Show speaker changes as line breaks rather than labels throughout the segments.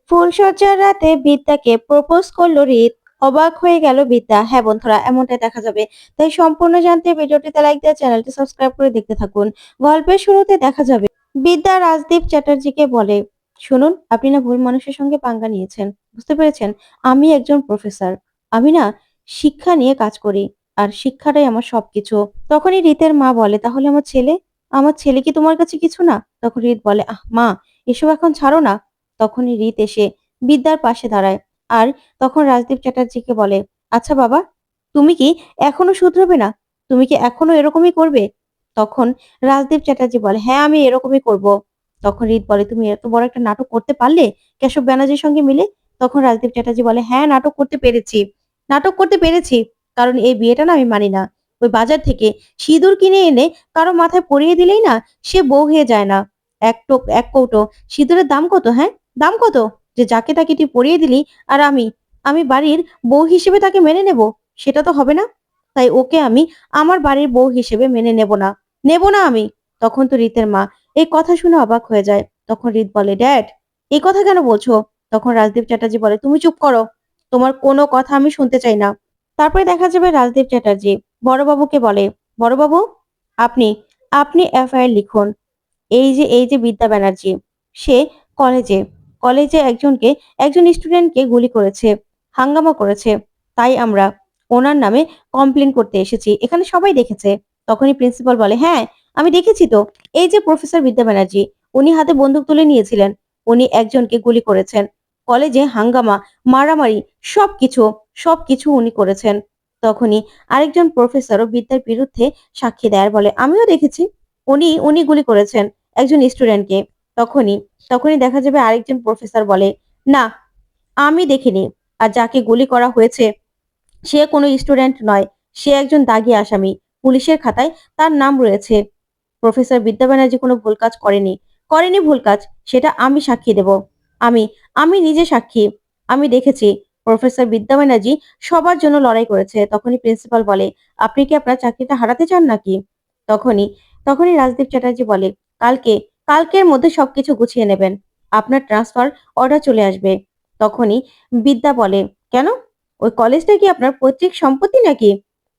ফুলশয্যার রাতে বিদ্যাকে প্রপোজ করলো রিত। অবাক হয়ে গেল বিদ্যা। হ্যাঁ বন্ধুরা, এমনটাই দেখা যাবে। তাই সম্পূর্ণ জানতে ভিডিওটিতে লাইক দিয়ে চ্যানেলটি সাবস্ক্রাইব করে দেখতে থাকুন। গল্পের শুরুতে দেখা যাবে বিদ্যা রাজদীপ চ্যাটার্জিকে বলে, শুনুন, আপনি না ভুল মানুষের সঙ্গে পাঙ্গা নিয়েছেন। বুঝতে পেরেছেন? আমি একজন প্রফেসর। আমি না শিক্ষা নিয়ে কাজ করি। আর শিক্ষাটাই আমার সবকিছু। তখনই রিতের মা বলে, তাহলে আমার ছেলে কি তোমার কাছে কিছু না? তখন রিত বলে, আহ মা, এসব এখন ছাড়ো না। তখনই রিত এসে বিদ্যার পাশে দাঁড়ায়। আর তখন রাজদীপ চ্যাটার্জিকে বলে, আচ্ছা বাবা, তুমি কি এখনো শুধরোবে না? তুমি কি এখনো এরকমই করবে? তখন রাজদীপ চ্যাটার্জি বলে, হ্যাঁ আমি এরকমই করব। তখন রিত বলে, তুমি এত বড় একটা নাটক করতে পারলে কেশব ব্যানার্জির সঙ্গে মিলে? তখন রাজদীপ চ্যাটার্জি বলে, হ্যাঁ নাটক করতে পেরেছি। কারণ এই বিয়েটা না আমি মানি না। ওই বাজার থেকে সিঁদুর কিনে এনে কারো মাথায় পরিয়ে দিলেই না সে বউ হয়ে যায় না। এক কৌটো সিঁদুরের দাম কত? হ্যাঁ, দাম কত? যে যাকে তাকে তুই পরিয়ে দিলি, আর আমি বাড়ির বউ হিসেবে তাকে মেনে নেব? সেটা তো হবে না। তাই ওকে আমি আমার বাড়ির বউ হিসেবে মেনে নেব না আমি। তখন তো রিতের মা এই কথা শুনে অবাক হয়ে যায়। তখন রিত বলে, ড্যাড, এই কথা কেন বলছো? তখন রাজদীপ চ্যাটার্জি বলে, তুমি চুপ করো। তোমার কোনো কথা আমি শুনতে চাই না। তারপরে দেখা যাবে রাজদীপ চ্যাটার্জি বড়বাবুকে বলে, বড়বাবু, আপনি আপনি এফআইআর লিখুন। এই যে বিদ্যা ব্যানার্জি, সে কলেজে কলেজে একজন স্টুডেন্টকে গুলি করেছে, হাঙ্গামা করেছে। তাই আমরা ওনার নামে কমপ্লেন করতে এসেছি। এখানে সবাই দেখেছে। তখনই প্রিন্সিপাল বলে, হ্যাঁ আমি দেখেছি তো। এই যে প্রফেসর বিদ্যা ব্যানার্জি, উনি হাতে বন্দুক তুলে নিয়েছিলেন। উনি একজনকে গুলি করেছেন। কলেজে হাঙ্গামা, মারামারি, সবকিছু সবকিছু উনি করেছেন। তখনই আরেকজন প্রফেসরও বিদ্যার বিরুদ্ধে সাক্ষী দেয় আর বলে, আমিও দেখেছি উনি গুলি করেছেন একজন স্টুডেন্টকে। তখনই তখনই দেখা যাবে আরেকজন প্রফেসর বলে, না, আমি দেখিনি। আর যাকে গুলি করা হয়েছে সে কোনো স্টুডেন্ট নয়, সে একজন দাগী আসামি। পুলিশের খাতায় তার নাম রয়েছে। প্রফেসর বিদ্যা ব্যানার্জি কোনো ভুল কাজ করেনি ভুল কাজ, সেটা আমি সাক্ষী দেব। আমি আমি নিজে সাক্ষী। আমি দেখেছি প্রফেসর বিদ্যা ব্যানার্জি সবার জন্য লড়াই করেছে। তখনই প্রিন্সিপাল বলে, আপনি কি আপনার চাকরিটা হারাতে চান নাকি? তখনই তখনই রাজদীপ চ্যাটার্জি বলে, কালকে কালকের মধ্যে সবকিছু গুছিয়ে নেবেন। আপনার ট্রান্সফার অর্ডার চলে আসবে। তখনই বিদ্যা বলে, কেন? ওই কলেজটা কি আপনার পৈতৃক সম্পত্তি নাকি?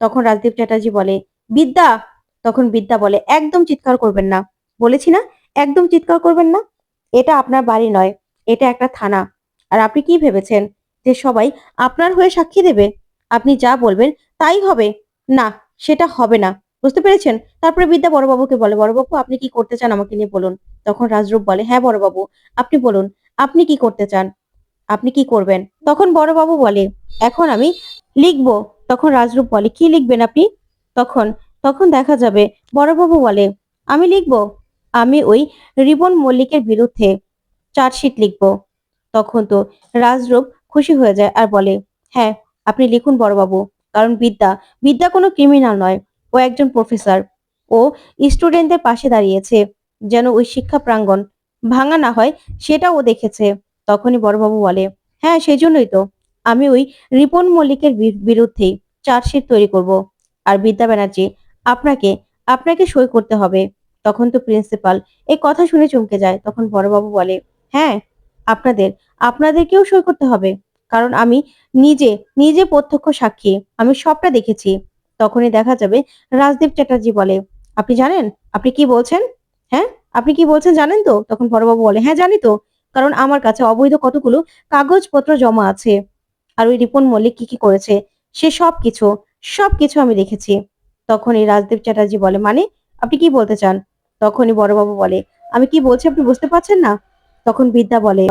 তখন রাজদীপ চ্যাটার্জি বলে, বিদ্যা। তখন বিদ্যা বলে, একদম চিৎকার করবেন না। বলেছি না, একদম চিৎকার করবেন না। এটা আপনার বাড়ি নয়, এটা একটা থানা। আর আপনি কি ভেবেছেন যে সবাই আপনার হয়ে সাক্ষী দেবে? আপনি যা বলবেন তাই হবে? না, সেটা হবে না। বুঝতে পেরেছেন? তারপরে বিদ্যা বড়বাবুকে বলে, বড়বাবু আপনি কি করতে চান আমাকে নিয়ে বলুন। তখন রাজরূপ বলে, হ্যাঁ বড়বাবু, আপনি বলুন, আপনি কি করতে চান, আপনি কি করবেন? তখন বড়বাবু বলে, এখন আমি লিখবো। তখন রাজরূপ বলে, কি লিখবেন আপনি? তখন তখন দেখা যাবে বড়বাবু বলে, আমি লিখবো, আমি ওই রিবন মল্লিকের বিরুদ্ধে চার্জশিট লিখবো। তখন তো রাজরূপ খুশি হয়ে যায় আর বলে, হ্যাঁ আপনি লিখুন বড়বাবু। কারণ বিদ্যা কোনো ক্রিমিনাল নয়, ও একজন প্রফেসর। ও স্টুডেন্টদের পাশে দাঁড়িয়েছে, যেন ওই শিক্ষা প্রাঙ্গণ ভাঙা না হয় সেটা ও দেখেছে। তখনই বড়বাবু বলে, হ্যাঁ সেই জন্যই তো আমি ওই রিপন মল্লিকের বিরুদ্ধেই চার্জশিট তৈরি করব। আর বিদ্যা ব্যানার্জি, আপনাকে আপনাকে সই করতে হবে। তখন তো প্রিন্সিপাল এই কথা শুনে চমকে যায়। তখন বড়বাবু বলে, হ্যাঁ, আপনাদের আপনাদেরকেও সই করতে হবে। কারণ আমি নিজে নিজে প্রত্যক্ষ সাক্ষী, আমি সবটা দেখেছি। তখনই দেখা যাবে রাজদীপ চ্যাটার্জি বলে, আপনি জানেন আপনি কি বলছেন? হ্যাঁ, আপনি কি বলছেন জানেন তো? তখন বড়বাবু বলে, হ্যাঁ জানি তো। কারণ আমার কাছে অবৈধ কতগুলো কাগজপত্র জমা আছে। আর ওই রিপন মল্লিক কি কি করেছে সে সবকিছু আমি দেখেছি। তখনই রাজদীপ চ্যাটার্জি বলে, মানে আপনি কি বলতে চান? তখনই বড়বাবু বলে, আমি কি বলছি আপনি বুঝতে পারছেন না? তখন বিদ্যা বলে,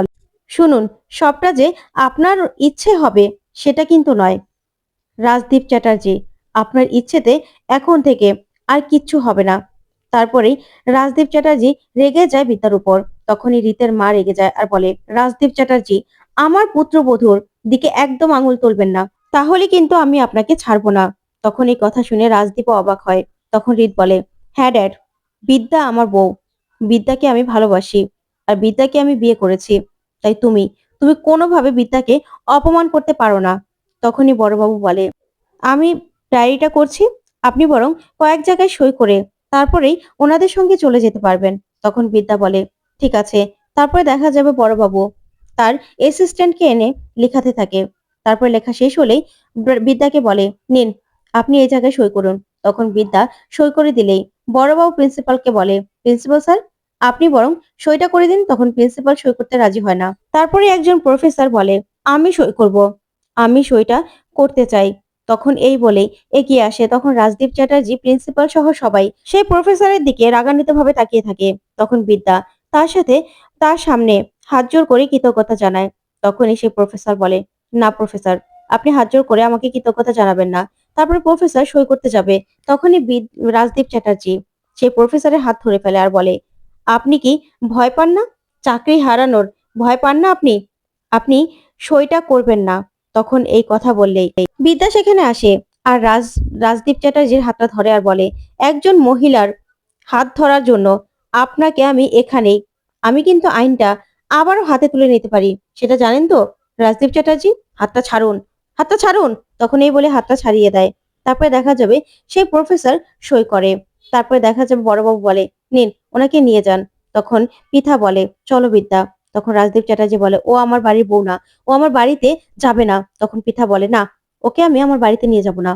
শুনুন, সবটা যে আপনার ইচ্ছে হবে সেটা কিন্তু নয়। রাজদীপ চ্যাটার্জি, আপনার ইচ্ছেতে এখন থেকে আর কিচ্ছু হবে না। তারপরেই রাজদীপ চ্যাটার্জি রেগে যায় বিদ্যার উপর। তখনই রীতের মা রেগে যায় আর বলে, রাজদীপ চ্যাটার্জি, আমার পুত্রবধূর দিকে একদম আঙুল তুলবেন না, তাহলে কিন্তু আমি আপনাকে ছাড়বো না। তখন এই কথা শুনে রাজদীপও অবাক হয়। তখন রীত বলে, হ্যাঁ ড্যাড, বিদ্যা আমার বউ। বিদ্যাকে আমি ভালোবাসি। আর বিদ্যাকে আমি বিয়ে করেছি। তাই তুমি তুমি কোনোভাবে বিদ্যাকে অপমান করতে পারো না। তখনই বড়বাবু বলে, আমি ডায়েরিটা করছি, আপনি বরং কয়েক জায়গায় সই করে তারপরেই ওনাদের সঙ্গে চলে যেতে পারবেন। তখন বিদ্যা বলে, ঠিক আছে। তারপরে দেখা যাবে বড়বাবু তার অ্যাসিস্ট্যান্টকে এনে লেখাতে থাকে। তারপর লেখা শেষ হলেই বিদ্যাকে বলে, নিন আপনি এই জায়গায় সই করুন। তখন বিদ্যা সই করে দিলেই বড়বাবু প্রিন্সিপালকে বলে, প্রিন্সিপাল স্যার আপনি বরং সইটা করে দিন। তখন প্রিন্সিপাল সই করতে রাজি হয় না। তারপরে একজন প্রফেসর বলে, আমি সই করব, আমি সইটা করতে চাই। তখন এই বলে এগিয়ে আসে। তখন রাজদীপ চ্যাটার্জি প্রিন্সিপাল সহ সবাই সেই প্রফেসরের দিকে রাগান্বিত ভাবে তাকিয়ে থাকে। তখন বিদ্যা তার সাথে তার সামনে হাত জোড় করে কৃতজ্ঞতা জানায়। তখনই সেই প্রফেসর বলে, না প্রফেসর, আপনি হাত জোড় করে আমাকে কৃতজ্ঞতা জানাবেন না। তারপরে প্রফেসর সই করতে যাবে। তখনই রাজদীপ চ্যাটার্জি সেই প্রফেসরের হাত ধরে ফেলে আর বলে, আপনি কি ভয় পান না? চাকরি হারানোর ভয় পান না আপনি? আপনি সইটা করবেন না। তখন এই কথা বললেই বিদ্যা সেখানে আসে আর রাজদীপ চ্যাটার্জির হাতটা ধরে আর বলে, একজন মহিলার হাত ধরার জন্য আপনাকে আমি এখানেই, আমি কিন্তু আইনটা আবারও হাতে তুলে নিতে পারি, সেটা জানেন তো রাজদীপ চ্যাটার্জি? হাতটা ছাড়ুন, হাতটা ছাড়ুন। তখন এই বলে হাতটা ছাড়িয়ে দেয়। তারপরে দেখা যাবে সেই প্রফেসর সই করে। তারপরে দেখা যাবে বড়বাবু বলে, নিন ওনাকে নিয়ে যান। তখন পিতা বলে, চলো বিদ্যা। তখন রাজদীপ চ্যাটার্জি বলে, ও আমার বাড়ির বউ না, ও আমার বাড়িতে যাবে না। তখন পিতা বলে, না ওকে আমি আমার বাড়িতে নিয়ে যাব না,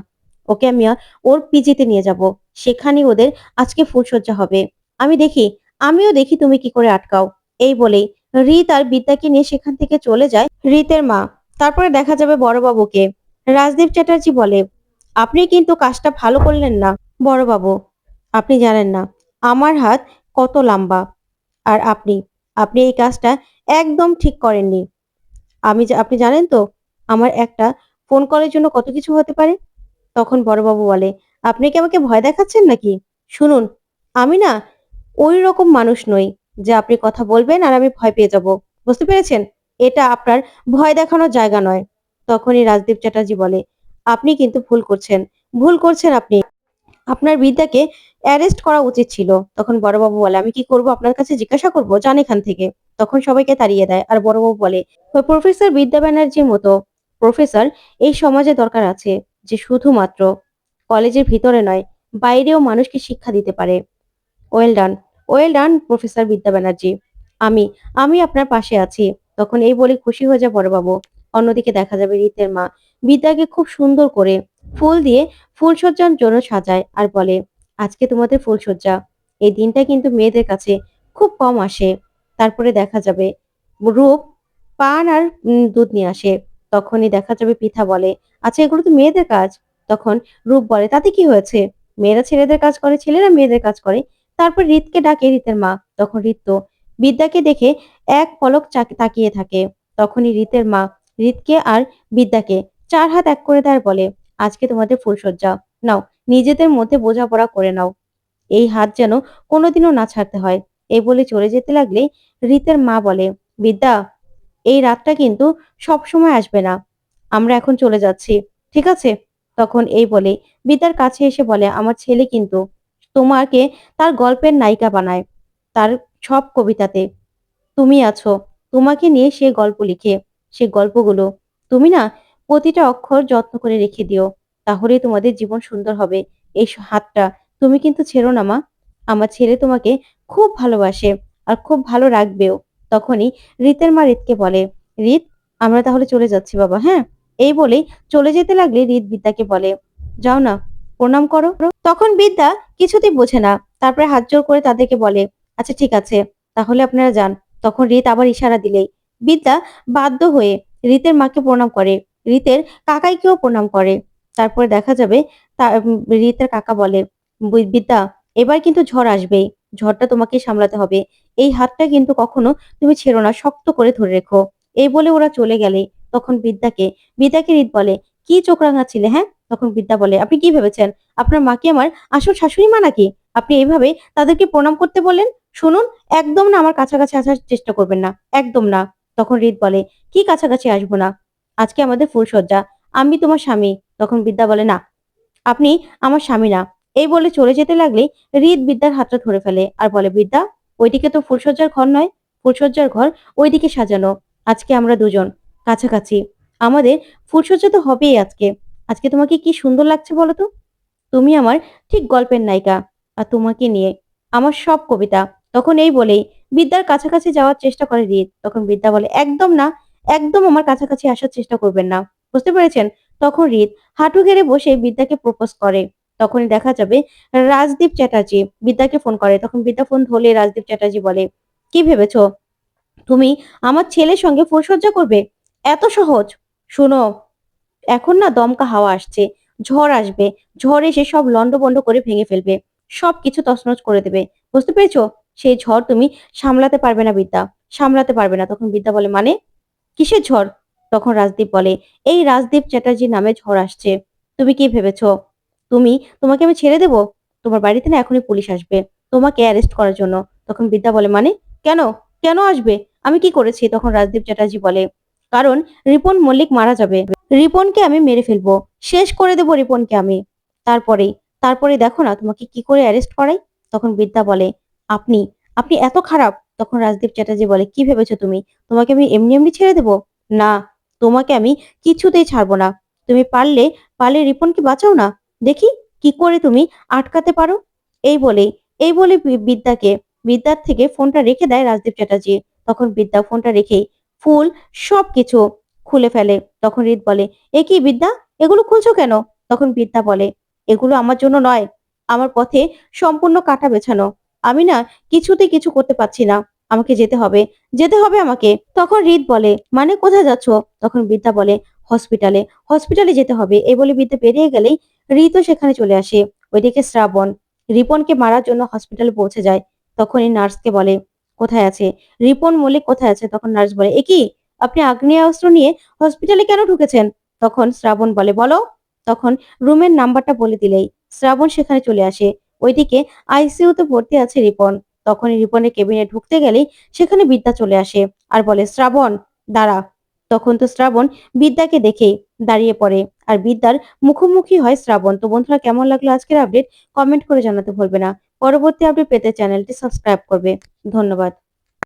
ওকে আমি ওর পিজিতে নিয়ে যাব, সেখানে ওদের আজকে ফুলসজ্জা হবে। আমি দেখি, আমিও দেখি তুমি কি করে আটকাও। এই বলেই রিত আর বিদ্যাকে নিয়ে সেখান থেকে চলে যায় রিতের মা। তারপরে দেখা যাবে বড়বাবুকে। রাজদীপ চ্যাটার্জি বলে, আপনি কিন্তু কাজটা ভালো করলেন না বড়বাবু, আপনি জানেন না আমার হাত কত লম্বা, আর আপনি আপনি এই কাজটা একদম ঠিক করেননি। আপনি জানেন তো আমার একটা ফোন কলের জন্য কত কিছু হতে পারে? তখন বড়বাবু বলে, আপনি কি আমাকে ভয় দেখাচ্ছেন নাকি? শুনুন, আমি না ওই রকম মানুষ নই যে আপনি কথা বলবেন আর আমি ভয় পেয়ে যাব। বুঝতে পেরেছেন? এটা আপনার ভয় দেখানোর জায়গা নয়। তখনই রাজদীপ চ্যাটার্জি বলে, আপনি কিন্তু ভুল করছেন, ভুল করছেন আপনি। আপনার বিদ্যাকে অ্যারেস্ট করা উচিত ছিল। তখন বড়বাবু বলে, আমি কি করব আপনার কাছে জিজ্ঞাসা করব? যান এখান থেকে। তখন সবাইকে তাড়িয়ে দেয়। আর বড়বাবু বলে, ওই প্রফেসর বিদ্যা ব্যানার্জির মতো প্রফেসর এই সমাজে দরকার আছে, যে শুধুমাত্র কলেজের ভিতরে নয় বাইরেও মানুষকে শিক্ষা দিতে পারে। Well done, well done professor বিদ্যা ব্যানার্জি। আমি আমি আপনার পাশে আছি। তখন এই বলে খুশি হয়ে যায় বড়বাবু। অন্যদিকে দেখা যাবে রীতের মা বিদ্যাকে খুব সুন্দর করে ফুল দিয়ে ফুলসজ্জার জন্য সাজায় আর বলে, আজকে তোমাদের ফুলসজ্জা। এই দিনটা কিন্তু মেয়েদের কাছে খুব কম আসে। তারপরে দেখা যাবে রূপ পান আর দুধ নিয়ে আসে। তখনই দেখা যাবে পিঠা বলে, আচ্ছা এগুলো তো মেয়েদের কাজ। তখন রূপ বলে, তাতে কি হয়েছে? মেয়েরা ছেলেদের কাজ করে, ছেলেরা মেয়েদের কাজ করে। তারপর রিতকে ডাকে রিতের মা। তখন রিত তো বিদ্যাকে দেখে এক পলক তাকিয়ে থাকে। তখনই রিতের মা রিতকে আর বিদ্যাকে চার হাত এক করে দেয় আর বলে, আজকে তোমাদের ফুলসজ্জা, নাও নিজেদের মধ্যে বোঝাপড়া করে নাও, এই হাত যেন কোনোদিনও না ছাড়তে হয়। এই বলে চলে যেতে লাগলে রিতের মা বলে, বিদ্যা এই রাতটা কিন্তু সব সময় আসবে না, আমরা এখন চলে যাচ্ছি, ঠিক আছে? তখন এই বলে বিদ্যার কাছে এসে বলে, আমার ছেলে কিন্তু তোমাকে তার গল্পের নায়িকা বানায়, তার সব কবিতাতে তুমি আছো। তোমাকে নিয়ে সে গল্প লিখে, সে গল্পগুলো তুমি না প্রতিটা অক্ষর যত্ন করে রেখে দিও, তাহলেই তোমাদের জীবন সুন্দর হবে। এই হাতটা তুমি কিন্তু ছেড়ো না মা, আমার ছেলে তোমাকে খুব ভালোবাসে আর খুব ভালো রাখবেও। তখনই রিতের মা রিতকে বলে, রিত আমরা তাহলে চলে যাচ্ছি বাবা, হ্যাঁ? এই বলেই চলে যেতে লাগলে রিত বিদ্যাকে বলে, যাও না, প্রণাম করো। তখন বিদ্যা কিছুতেই বোঝে না। তারপরে হাত জোড় করে তাদেরকে বলে, আচ্ছা ঠিক আছে, তাহলে আপনারা যান। তখন রিত আবার ইশারা দিলেই বিদ্যা বাধ্য হয়ে রিতের মাকে প্রণাম করে, রিতের কাকাইকেও প্রণাম করে। তারপরে দেখা যাবে রিতের কাকা বলে, বিদ্যা এবার কিন্তু ঝড় আসবেই, ঝড়টা তোমাকে সামলাতে হবে, এই হাতটা কিন্তু কখনো তুমি ছেড়ো না, শক্ত করে ধরে রেখো। এই বলে ওরা চলে গেলে তখন বিদ্যাকে রিত বলে, কি চোখ রাঙাচ্ছিলে, হ্যাঁ? তখন বিদ্যা বলে, আপনি কি ভেবেছেন আপনার মাকে আমার আসল শাশুড়ি মা নাকি? আপনি এইভাবে তাদেরকে প্রণাম করতে বললেন? শুনুন, একদম না আমার কাছাকাছি আসার চেষ্টা করবেন না, একদম না। তখন রিত বলে, কি কাছাকাছি আসবো না, আজকে আমাদের ফুলসজ্জা, আমি তোমার স্বামী। তখন বিদ্যা বলে, না আপনি আমার স্বামী না। এই বলে চলে যেতে লাগলে রিত বিদ্যার হাতটা ধরে ফেলে আর বলে, বিদ্যা ওইদিকে তো ফুলসজ্জার ঘর নয়, ফুলসজ্জার ঘর ওইদিকে সাজানো, আজকে আমরা দুজন কাছাকাছি, আমাদের ফুলসজ্জা তো হবেই আজকে। আজকে তোমাকে কি সুন্দর লাগছে বলো তো? তুমি আমার ঠিক গল্পের নায়িকা, আর তোমাকে নিয়ে আমার সব কবিতা তখন এই বলেই বিদ্যার কাছাকাছি যাওয়ার চেষ্টা করে রিত। তখন বিদ্যা বলে, একদম না, একদম আমার কাছাকাছি আসার চেষ্টা করবেন না, বুঝতে পেরেছেন? তখন রিত হাঁটু গেড়ে বসে বিদ্যাকে প্রপোজ করে। তখনই দেখা যাবে রাজদীপ চ্যাটার্জি বিদ্যাকে ফোন করে। তখন বিদ্যা ফোন ধরলে রাজদীপ চ্যাটার্জি বলে, কি ভেবেছো তুমি আমার ছেলের সঙ্গে ফুলসজ্জা করবে? এত সহজ? শুনো, এখন না দমকা হাওয়া আসছে, ঝড় আসবে, ঝড় এসে সব লন্ডভন্ড করে ভেঙে ফেলবে, সবকিছু তছনছ করে দেবে, বুঝতে পেরেছো? সেই ঝড় তুমি সামলাতে পারবে না বিদ্যা, সামলাতে পারবে না। তখন বিদ্যা বলে, মানে কিসের ঝড়? তখন রাজদীপ বলে, এই রাজদীপ চ্যাটার্জি নামে ঝড় আসছে। তুমি কি ভেবেছো তোমাকে আমি ছেড়ে দেব? তোমার বাড়িতে না এখনই পুলিশ আসবে তোমাকে অ্যারেস্ট করার জন্য। তখন বিদ্যা বলে, মানে কেন, কেন আসবে? আমি কি করেছি? তখন রাজদীপ চ্যাটার্জি বলে, কারণ রিপন মল্লিক মারা যাবে, রিপনকে আমি মেরে ফেলবো, শেষ করে দেবো রিপনকে আমি। তারপরেই তারপরে দেখো না তোমাকে কি করে অ্যারেস্ট করাই। তখন বিদ্যা বলে, আপনি আপনি এত খারাপ। তখন রাজদীপ চ্যাটার্জি বলে, কি ভেবেছো তুমি তোমাকে আমি এমনি এমনি ছেড়ে দেবো? না, তোমাকে আমি কিছুতেই ছাড়বো না। তুমি পারলে পারলে রিপনকে বাঁচাও না, দেখি কি করে তুমি আটকাতে পারো। এই বলে এই বলে বিদ্যার থেকে ফোনটা রেখে দেয় রাজদীপ চ্যাটার্জি। তখন বিদ্যা ফোনটা রেখেই ফুল সবকিছু খুলে ফেলে। তখন রিত বলে, এ কি বিদ্যা, এগুলো খুলছো কেন? তখন বিদ্যা বলে, এগুলো আমার জন্য নয়, আমার পথে সম্পূর্ণ কাঁটা বেছানো, আমি না কিছুতেই কিছু করতে পারছি না, আমাকে যেতে হবে, যেতে হবে আমাকে। তখন রিত বলে, মানে কোথায় যাচ্ছ? তখন বিদ্যা বলে, হসপিটালে, হসপিটালে যেতে হবে। এই বলে বিদ্যা বেরিয়ে গেলেই রিতও সেখানে চলে আসে। ওইদিকে শ্রাবণ রিপনকে মারার জন্য হসপিটালে পৌঁছে যায়। তখনই নার্সকে বলে, কোথায় আছে রিপন মল্লিক, কোথায় আছে? তখন নার্স বলে, এ কি, আপনি আগ্নেয়াস্ত্র নিয়ে হসপিটালে কেন ঢুকেছেন? তখন শ্রাবণ বলে, বলো। তখন রুমের নাম্বারটা বলে দিলেই শ্রাবণ সেখানে চলে আসে। ওইদিকে আইসিইউতে ভর্তি আছে রিপন। তখনই রিপনের কেবিনে ঢুকতে গেলেই সেখানে বিদ্যা চলে আসে আর বলে, শ্রাবণ দাঁড়া। তখন তো শ্রাবণ বিদ্যাকে দেখেই দাঁড়িয়ে পড়ে আর বিদ্যার মুখোমুখি হয় শ্রাবণ। তো বন্ধুরা, কেমন লাগলো আজকের আপডেট কমেন্ট করে জানাতে ভুলবে না। পরবর্তী আপডেট পেতে চ্যানেলটি সাবস্ক্রাইব করবে। ধন্যবাদ।